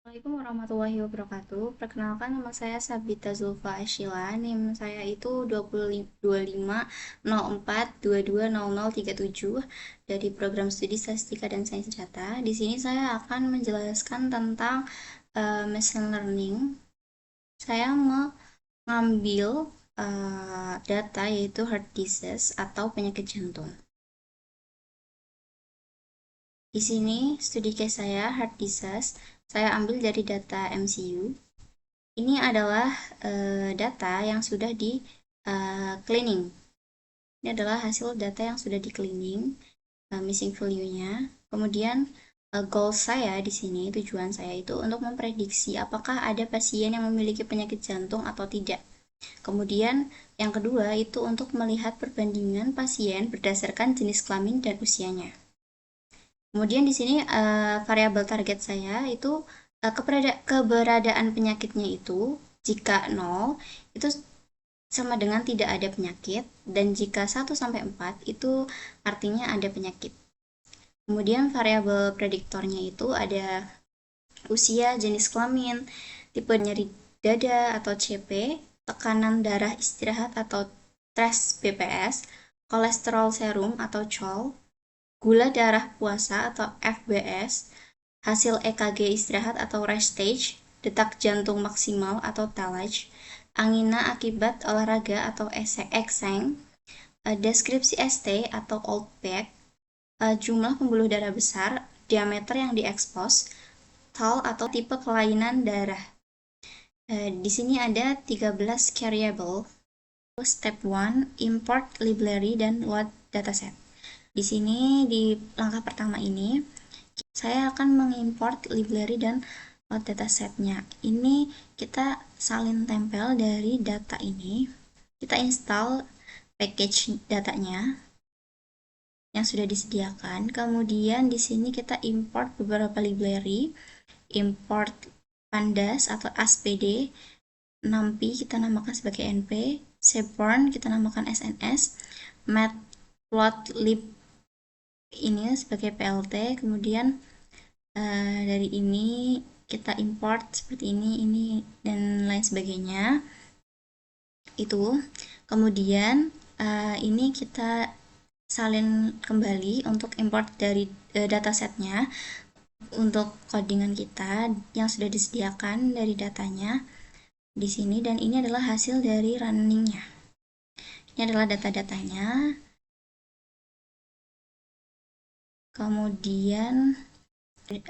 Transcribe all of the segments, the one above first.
Assalamualaikum warahmatullahi wabarakatuh. Perkenalkan, nama saya Sabita Zulfa Ashila. NIM saya itu 2504220037 dari program studi Statistika dan Sains Data. Di sini saya akan menjelaskan tentang machine learning. Saya mengambil data yaitu heart disease atau penyakit jantung. Di sini studi case saya heart disease. Saya ambil dari data MCU. Ini adalah data yang sudah di cleaning. Ini adalah hasil data yang sudah di cleaning, missing value-nya. Kemudian goal saya di sini, tujuan saya itu untuk memprediksi apakah ada pasien yang memiliki penyakit jantung atau tidak. Kemudian yang kedua itu untuk melihat perbandingan pasien berdasarkan jenis kelamin dan usianya. Kemudian di sini variabel target saya itu keberadaan penyakitnya itu jika 0 itu sama dengan tidak ada penyakit, dan jika 1 sampai 4 itu artinya ada penyakit. Kemudian variabel prediktornya itu ada usia, jenis kelamin, tipe nyeri dada atau CP, tekanan darah istirahat atau TRES BPS, kolesterol serum atau CHOL, gula darah puasa atau FBS, hasil EKG istirahat atau rest stage, detak jantung maksimal atau TALAJ, angina akibat olahraga atau EXANG, deskripsi ST atau old back, jumlah pembuluh darah besar, diameter yang diekspos, TAL atau tipe kelainan darah. Di sini ada 13 variable. Step 1, import library dan load dataset. Di sini di langkah pertama ini saya akan mengimport library dan load datasetnya. Ini kita salin tempel dari data ini. Kita install package datanya yang sudah disediakan. Kemudian di sini kita import beberapa library. Import pandas atau aspd, numpy kita namakan sebagai np, seborn kita namakan sns, matplotlib ini sebagai plt. Kemudian dari ini kita import seperti ini dan lain sebagainya itu. Kemudian ini kita salin kembali untuk import dari datasetnya untuk codingan kita yang sudah disediakan dari datanya di sini, dan ini adalah hasil dari runningnya. Ini adalah data-datanya. Kemudian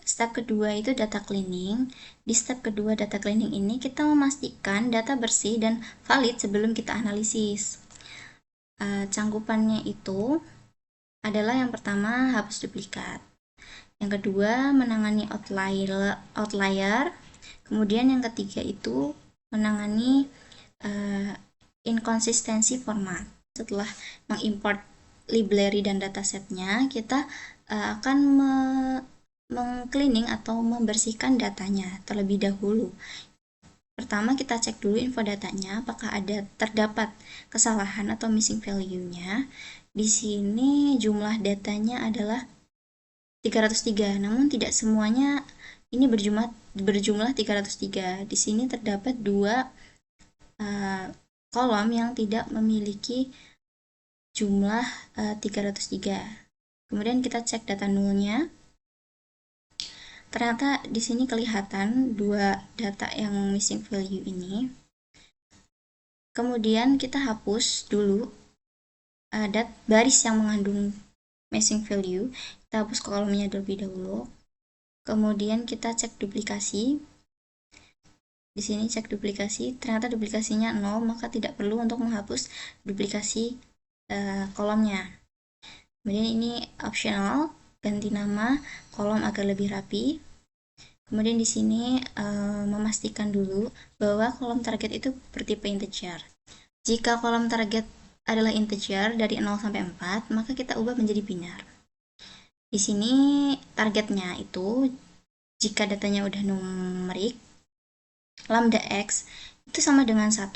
step kedua itu data cleaning. Di step kedua data cleaning ini kita memastikan data bersih dan valid sebelum kita analisis. Cangkupannya itu adalah yang pertama hapus duplikat, yang kedua menangani outlier, kemudian yang ketiga itu menangani inkonsistensi format. Setelah mengimport library dan datasetnya, kita akan mengcleaning atau membersihkan datanya terlebih dahulu. Pertama kita cek dulu info datanya, apakah terdapat kesalahan atau missing value-nya. Di sini jumlah datanya adalah 303, namun tidak semuanya ini berjumlah 303. Di sini terdapat dua kolom yang tidak memiliki jumlah 303. Kemudian kita cek data nulnya. Ternyata di sini kelihatan dua data yang missing value ini. Kemudian kita hapus dulu baris yang mengandung missing value. Kita hapus kolomnya terlebih dahulu. Kemudian kita cek duplikasi. Di sini cek duplikasi, ternyata duplikasinya 0, maka tidak perlu untuk menghapus duplikasi kolomnya. Kemudian ini optional, ganti nama kolom agar lebih rapi. Kemudian di sini memastikan dulu bahwa kolom target itu bertipe integer. Jika kolom target adalah integer dari 0 sampai 4, maka kita ubah menjadi binar. Di sini targetnya itu jika datanya udah numerik, lambda x itu sama dengan 1.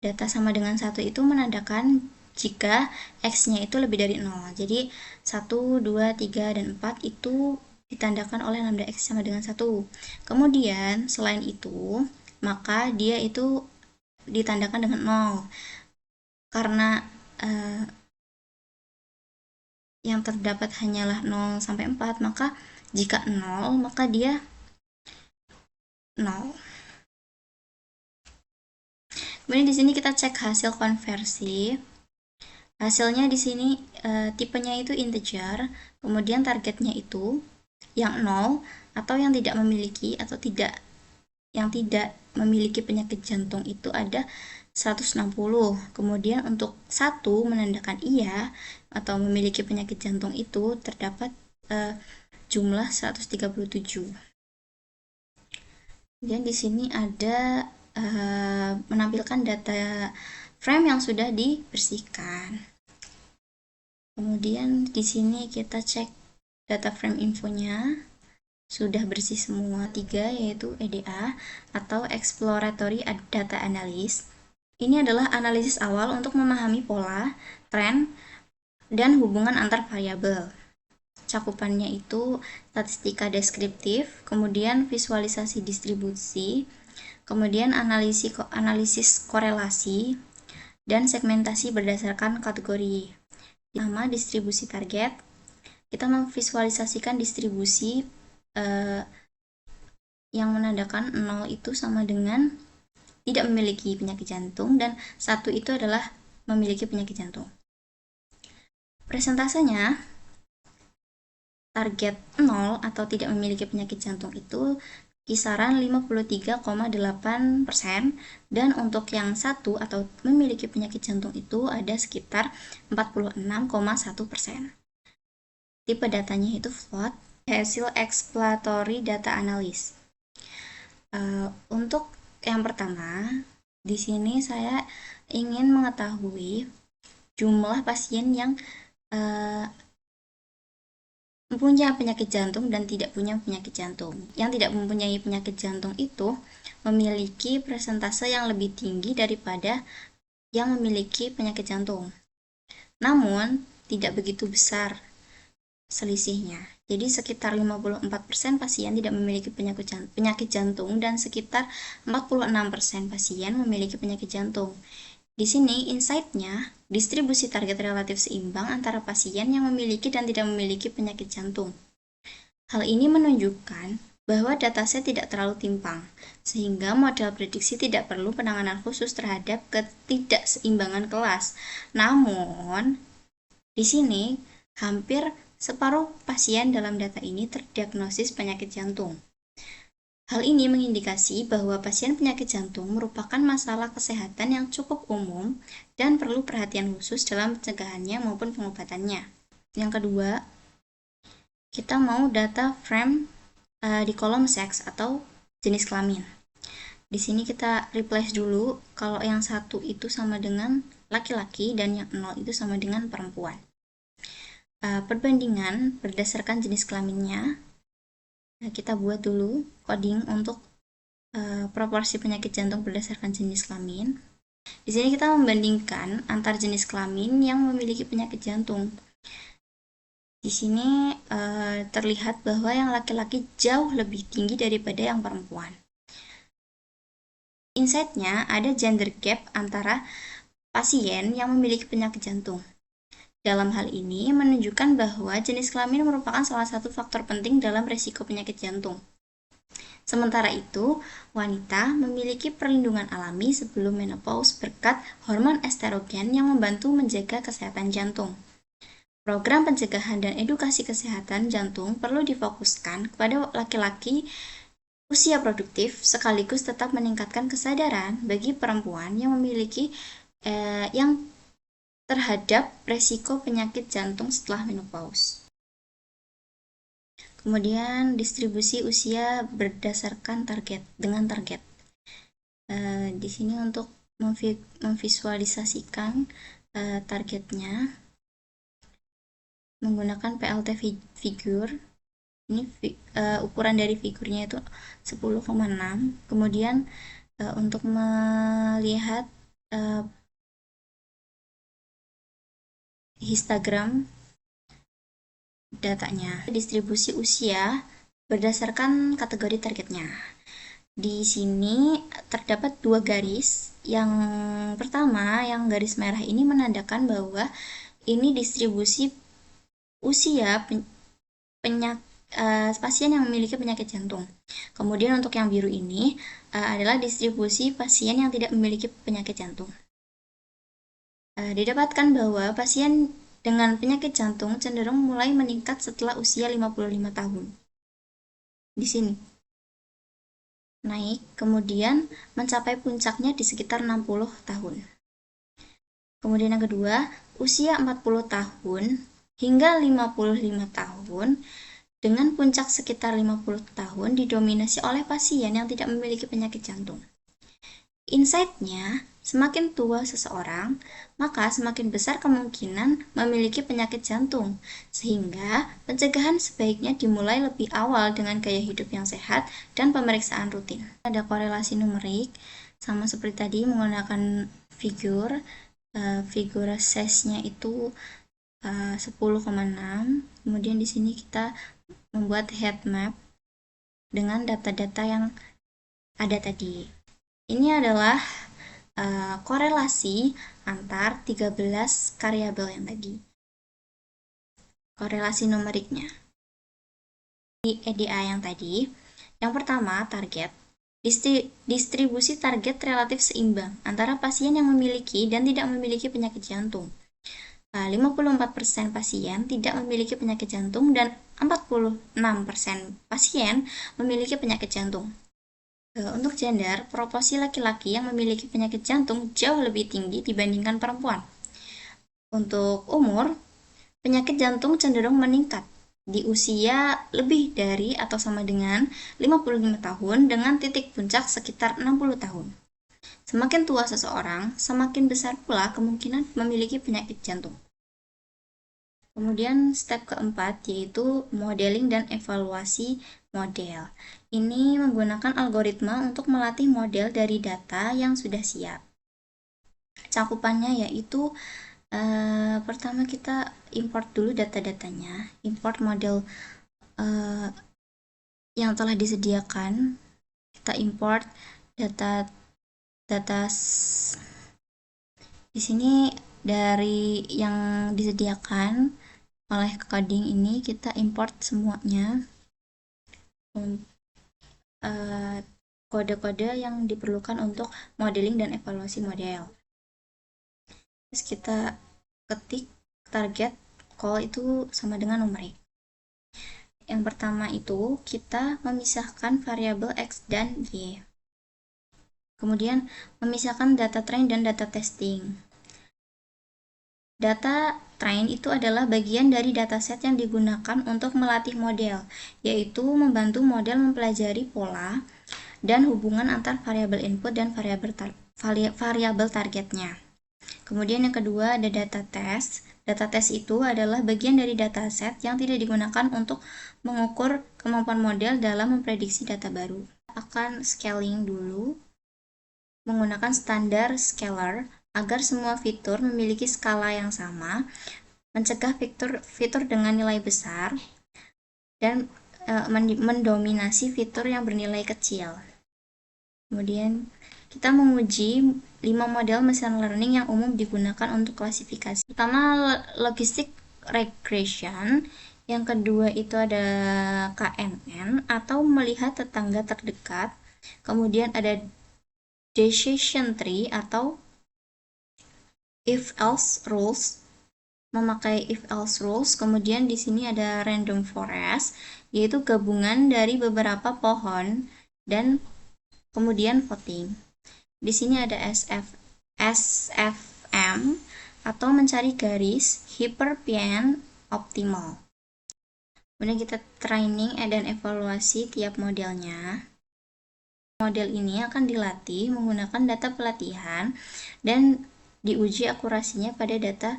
Data sama dengan 1 itu menandakan jika x-nya itu lebih dari 0. Jadi 1, 2, 3, dan 4 itu ditandakan oleh lambda X sama dengan 1. Kemudian selain itu, maka dia itu ditandakan dengan 0. Karena yang terdapat hanyalah 0 sampai 4, maka jika 0, maka dia 0. Kemudian di sini kita cek hasil konversi. Hasilnya di sini tipenya itu integer, kemudian targetnya itu yang 0 atau yang tidak memiliki atau yang tidak memiliki penyakit jantung itu ada 160. Kemudian untuk 1 menandakan iya atau memiliki penyakit jantung itu terdapat jumlah 137. Kemudian di sini ada menampilkan data frame yang sudah dibersihkan. Kemudian di sini kita cek data frame infonya sudah bersih semua 3, yaitu EDA atau Exploratory Data Analysis. Ini adalah analisis awal untuk memahami pola, tren, dan hubungan antar variabel. Cakupannya itu statistika deskriptif, kemudian visualisasi distribusi, kemudian analisis korelasi, dan segmentasi berdasarkan kategori. Pertama, distribusi target. Kita memvisualisasikan distribusi yang menandakan 0 itu sama dengan tidak memiliki penyakit jantung dan 1 itu adalah memiliki penyakit jantung. Presentasenya, target 0 atau tidak memiliki penyakit jantung itu kisaran 53,8% dan untuk yang 1 atau memiliki penyakit jantung itu ada sekitar 46,1%. Tipe datanya itu float, hasil exploratory data analysis. Untuk yang pertama, di sini saya ingin mengetahui jumlah pasien yang mempunyai penyakit jantung dan tidak punya penyakit jantung. Yang tidak mempunyai penyakit jantung itu memiliki persentase yang lebih tinggi daripada yang memiliki penyakit jantung. Namun, tidak begitu besar selisihnya. Jadi sekitar 54% pasien tidak memiliki penyakit jantung dan sekitar 46% pasien memiliki penyakit jantung. Di sini insight-nya, distribusi target relatif seimbang antara pasien yang memiliki dan tidak memiliki penyakit jantung. Hal ini menunjukkan bahwa dataset tidak terlalu timpang, sehingga model prediksi tidak perlu penanganan khusus terhadap ketidakseimbangan kelas. Namun, di sini hampir separuh pasien dalam data ini terdiagnosis penyakit jantung. Hal ini mengindikasi bahwa pasien penyakit jantung merupakan masalah kesehatan yang cukup umum dan perlu perhatian khusus dalam pencegahannya maupun pengobatannya. Yang kedua, kita mau data frame di kolom seks atau jenis kelamin. Di sini kita replace dulu kalau yang 1 itu sama dengan laki-laki dan yang 0 itu sama dengan perempuan. Perbandingan berdasarkan jenis kelaminnya. Kita buat dulu coding untuk proporsi penyakit jantung berdasarkan jenis kelamin. Di sini kita membandingkan antar jenis kelamin yang memiliki penyakit jantung. Di sini terlihat bahwa yang laki-laki jauh lebih tinggi daripada yang perempuan. Insight-nya ada gender gap antara pasien yang memiliki penyakit jantung. Dalam hal ini menunjukkan bahwa jenis kelamin merupakan salah satu faktor penting dalam risiko penyakit jantung. Sementara itu, wanita memiliki perlindungan alami sebelum menopause berkat hormon estrogen yang membantu menjaga kesehatan jantung. Program pencegahan dan edukasi kesehatan jantung perlu difokuskan kepada laki-laki usia produktif sekaligus tetap meningkatkan kesadaran bagi perempuan yang memiliki yang terhadap resiko penyakit jantung setelah menopause. Kemudian distribusi usia berdasarkan dengan target. Di sini untuk memvisualisasikan targetnya menggunakan PLT figure. Ini ukuran dari figurnya itu 10,6. Kemudian untuk melihat histogram datanya, distribusi usia berdasarkan kategori targetnya. Di sini terdapat dua garis. Yang pertama, yang garis merah ini menandakan bahwa ini distribusi usia pasien yang memiliki penyakit jantung. Kemudian untuk yang biru ini adalah distribusi pasien yang tidak memiliki penyakit jantung. Didapatkan bahwa pasien dengan penyakit jantung cenderung mulai meningkat setelah usia 55 tahun. Di sini naik, kemudian mencapai puncaknya di sekitar 60 tahun. Kemudian yang kedua, usia 40 tahun hingga 55 tahun dengan puncak sekitar 50 tahun didominasi oleh pasien yang tidak memiliki penyakit jantung. Insight-nya, semakin tua seseorang, maka semakin besar kemungkinan memiliki penyakit jantung, sehingga pencegahan sebaiknya dimulai lebih awal dengan gaya hidup yang sehat dan pemeriksaan rutin. Ada korelasi numerik, sama seperti tadi menggunakan figur size-nya itu 10,6. Kemudian di sini kita membuat heat map dengan data-data yang ada tadi. Ini adalah korelasi antar 13 variabel yang tadi. Korelasi numeriknya. Di EDA yang tadi, yang pertama target. Distribusi target relatif seimbang antara pasien yang memiliki dan tidak memiliki penyakit jantung. 54% pasien tidak memiliki penyakit jantung dan 46% pasien memiliki penyakit jantung. Untuk gender, proporsi laki-laki yang memiliki penyakit jantung jauh lebih tinggi dibandingkan perempuan. Untuk umur, penyakit jantung cenderung meningkat di usia lebih dari atau sama dengan 55 tahun dengan titik puncak sekitar 60 tahun. Semakin tua seseorang, semakin besar pula kemungkinan memiliki penyakit jantung. Kemudian step keempat yaitu modeling dan evaluasi model. Ini menggunakan algoritma untuk melatih model dari data yang sudah siap. Cakupannya yaitu pertama kita import dulu data-datanya, import model yang telah disediakan. Kita import data di sini dari yang disediakan oleh coding ini kita import semuanya, kode-kode yang diperlukan untuk modeling dan evaluasi model. Terus kita ketik target call itu sama dengan numerik. Yang pertama itu kita memisahkan variabel X dan Y. Kemudian memisahkan data train dan data testing. Data train itu adalah bagian dari dataset yang digunakan untuk melatih model, yaitu membantu model mempelajari pola dan hubungan antar variabel input dan variabel targetnya. Kemudian yang kedua ada data test. Data test itu adalah bagian dari dataset yang tidak digunakan untuk mengukur kemampuan model dalam memprediksi data baru. Akan scaling dulu menggunakan standar scalar agar semua fitur memiliki skala yang sama, mencegah fitur dengan nilai besar, dan mendominasi fitur yang bernilai kecil. Kemudian kita menguji 5 model machine learning yang umum digunakan untuk klasifikasi. Pertama, logistic regression. Yang kedua itu ada KNN atau melihat tetangga terdekat. Kemudian ada decision tree atau if-else rules, memakai if-else rules. Kemudian di sini ada random forest, yaitu gabungan dari beberapa pohon dan kemudian voting. Di sini ada SFM atau mencari garis Hyperpien optimal. Kemudian kita training dan evaluasi tiap modelnya. Model ini akan dilatih menggunakan data pelatihan dan diuji akurasinya pada data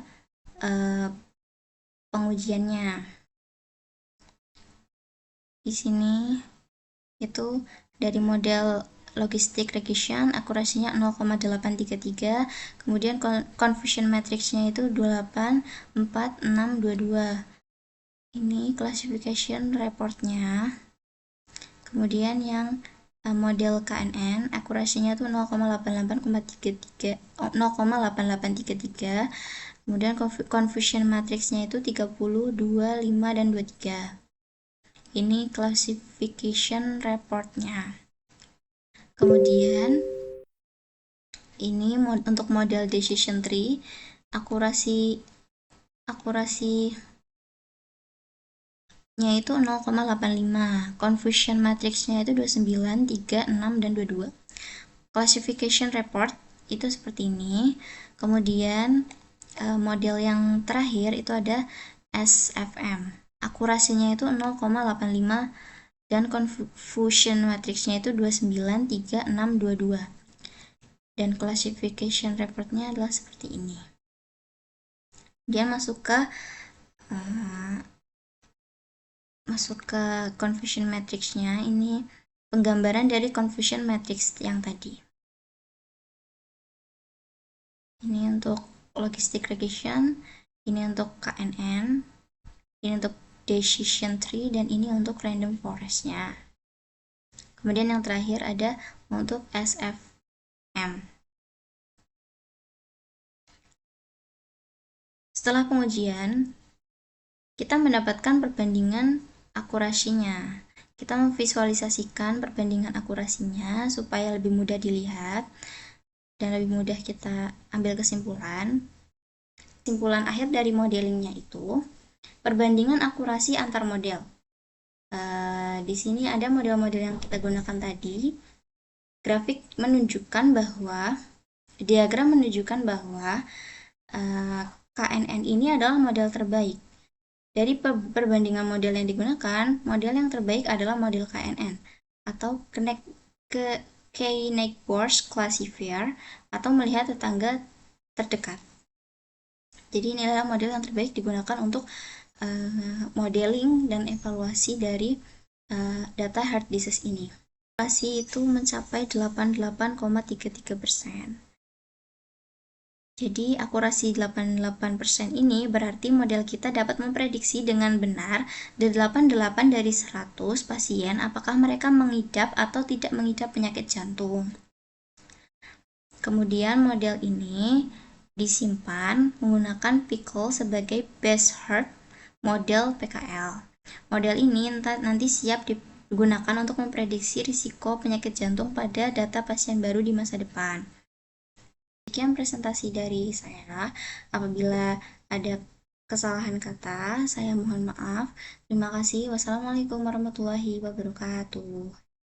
pengujiannya. Di sini itu dari model logistic regression akurasinya 0,833, kemudian confusion matrixnya itu 284622. Ini classification reportnya. Kemudian yang model KNN akurasinya tuh 0,8833. Kemudian confusion matrixnya itu 30, 2, 5, dan 23. Ini classification reportnya. Kemudian ini untuk model decision tree, akurasinya itu 0,85. Confusion matrixnya itu 29, 3, 6, dan 22. Classification report itu seperti ini. Kemudian model yang terakhir itu ada SFM. Akurasinya itu 0,85 dan confusion matrixnya itu 29, 3, 6, 22. Dan classification reportnya adalah seperti ini. Dia masuk ke confusion matrixnya. Ini penggambaran dari confusion matrix yang tadi. Ini untuk logistic regression, ini untuk KNN, ini untuk decision tree, dan ini untuk random forest-nya. Kemudian yang terakhir ada untuk SFM. Setelah pengujian, kita mendapatkan perbandingan akurasinya. Kita memvisualisasikan perbandingan akurasinya supaya lebih mudah dilihat dan lebih mudah kita ambil kesimpulan. Kesimpulan akhir dari modelingnya itu perbandingan akurasi antar model. Di sini ada model-model yang kita gunakan tadi. Grafik menunjukkan bahwa diagram menunjukkan bahwa KNN ini adalah model terbaik. Dari perbandingan model yang digunakan, model yang terbaik adalah model KNN atau K-Neighbors Classifier atau melihat tetangga terdekat. Jadi ini adalah model yang terbaik digunakan untuk modeling dan evaluasi dari data hard disease ini. Akurasi itu mencapai 88,33%. Jadi akurasi 88% ini berarti model kita dapat memprediksi dengan benar 88 dari 100 pasien apakah mereka mengidap atau tidak mengidap penyakit jantung. Kemudian model ini disimpan menggunakan Pickle sebagai base herd model PKL. Model ini nanti siap digunakan untuk memprediksi risiko penyakit jantung pada data pasien baru di masa depan. Sekian presentasi dari saya. Apabila ada kesalahan kata, saya mohon maaf. Terima kasih. Wassalamualaikum warahmatullahi wabarakatuh.